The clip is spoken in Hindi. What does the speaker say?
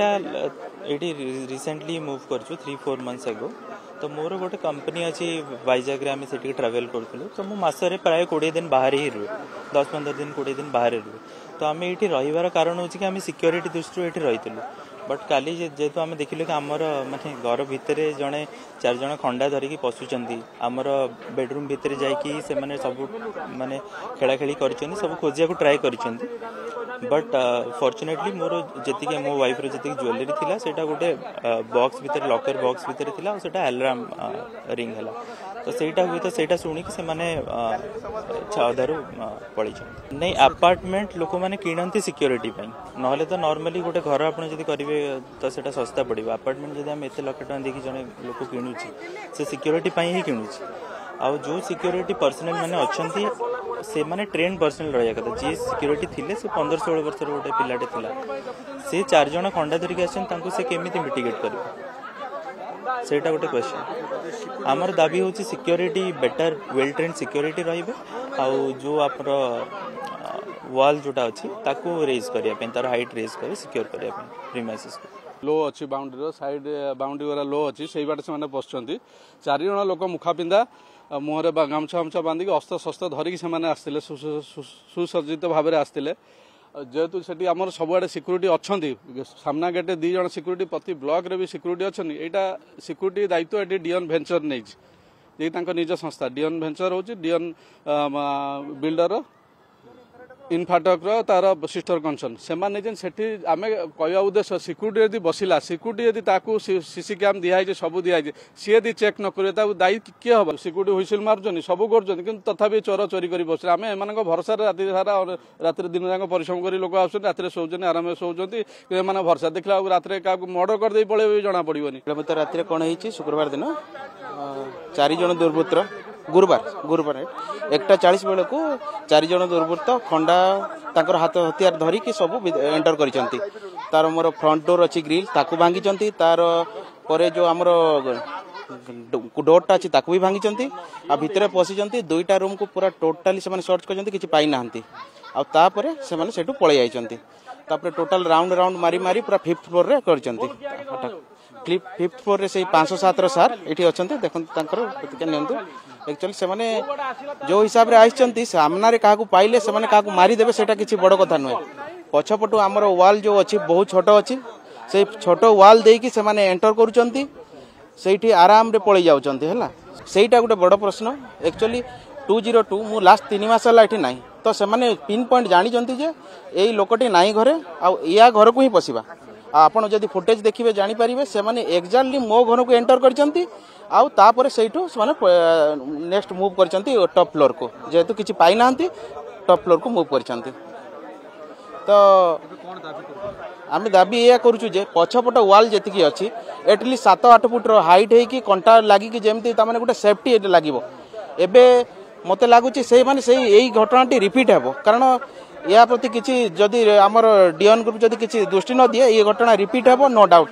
एटा ये रिसेंटली मूव कर 3-4 मंथ्स एगो तो मोर गोटे कंपनी अच्छी वाइजाग आम से ट्रावेल करूँ तो मु मसरे प्राय 20 दिन बाहर ही रुए 10-15 दिन 20 दिन बाहर रुए तो आम ये रही कारण हूँ कि आम सिक्योरिटी दृष्टि ये रही बट काली जेहेतु आम देखिलु कि आमर माने घर भितर जड़े 4 जन खंडा धरिकी पशुंट आमर बेडरूम भितर जाकि से माने सब माने खेला खेली कर सब खोजा को ट्राए कर बट फॉर्चुनेटली मोर जी मो वाइफ जी ज्वेलरी थिला सेटा गोटे बॉक्स भितर लॉकर बॉक्स भितर थिला सेटा अलार्म रिंग है तो सेटा हुए तो सेटा शुणी कि से माने अधारू पड़ी नहीं अपार्टमेंट लोक मैंने किणती सिक्योरिटी ना तो नॉर्मली गोटे घर आप करेंगे तो सेटा सस्ता पड़ो अपार्टमेंट जब आम एत लाख टका देखिए जड़े लोक किणुची से सिक्योरिटी ही किणुची आ जो सिक्योरिटी पर्सनल मैंने अच्छा से माने ट्रेन पर्सनल रहा कथा जी सिक्योरिटी थिले से 15-16 वर्ष गोटे पिलाटे थिला से 4 जन खंडा धरिक से केमी मिटिगेट कर सेटा गोटे क्वेश्चन आमर दाबी हूँ security better well train security रही जो आप वाल जोटा अच्छी ताकू रेज करने तार हाइट रेज कर सिक्योर करने प्रीमाइसेस को लो अच्छी बाउंड्री साइड बाउंड्री वाला लो अच्छी से बाटे से पशुंट 4 जन लोक मुखा पिंधा मुहरे गामछा गामछा बांधिकी अस्त्र शस्त्र धरिकी से सुसज्जित भाव में आसते जेहेतु से आम सबुआड़े सिक्यूरीटी अच्छा सामना गेटे 2 जन सिक्यूरीटी प्रति ब्लॉक रे भी सिक्यूरीटी अच्छा यहाँ सिक्यूरीटी दायित्व ये डियन भेंचर नहीं निज संस्था डियन भेंचर हूँ डियन बिल्डर इनफाटक तार सिस्टर कंसर्न से आम कहवा उद्देश्य सिक्यूरीटी यदि बसला सिक्यूरीटी यदि सीसी कैम दिखाई सब दिखाई सी यदि चेक न करे दायी किए हम सिक्यूरीटी हुइसिल मार्चन सब कर तथापि चोर चोरी कर बस आम एम भरोसा राति सारा रात दिन जाक परिश्रम कर लोक आस रात शोचन आराम शोचती भरोसा देखला रात क्या मर्डर करदे पड़े जना पड़ोनी रात कौन हो शुक्रवार दिन 4 जन दुर्वृत्त गुरुवार 1:40 बेल को 4 जन दुर्वृत्त खंडा ताकर हाथ हथियार धरिकी सब एंटर करिसंती तार मोर फ्रंट डोर अच्छी ग्रिल ताकू भांगी तार परे जो आमर डोरटा अच्छी ताकू भी भांगी आ भितर पशिचंती 2टा रूम को पूरा टोटाली से सर्च करचंती किछि पाई नाहंती आ तापरे से माने सेटू पळै जाइचंती तापरे टोटल राउंड मारी मारी पूरा 5th फ्लोर रे करचंती 5th फ्लोर रे से 507 सार एठी अछंती देखन तांकर प्रतिक्रिया नियंतु एक्चुअली से माने जो हिसाब रे आइचंती सामना रे काकू पाइले से माने काकू मारी देबे सेटा किछि बड़ कथा नय पछपटु हमर वाल जो अछि बहुत छोटो अछि से छोटो वाल देकी से माने एंटर करूचंती सेठी आराम रे पळै जाउचंती हला सेटा गुटे बड़ प्रश्न एक्चुअली 202 मु लास्ट 3 मास हला एठी नाही तो से माने पिन पॉइंट जानि जंती जे एई लोकटी नाही घरे आ या घर को ही पसिबा आपण जदि फुटेज देखिबे जानि परिबे से माने एक्जेक्टली मो घर को एंटर करचंती आउ तापरे सेठू माने नेक्स्ट मूव करचंती टॉप फ्लोर को जेहेतु किछि पाई नांती टॉप फ्लोर को मूव करचंती तो आम दाबी या करूँ जे पछपट वाल जी अच्छी एटलिस्ट 7-8 फुट हाइट होगी कंटा लगिकी जमी गोटे सेफ्टी लगे एबे मते लगुच से माने से यही घटनाटी रिपीट हेबो कारण या प्रति किछि जदि आमर डियन ग्रुप जदि किछि दृष्टि न दिए ये घटना रिपीट हेबो नो डाउट।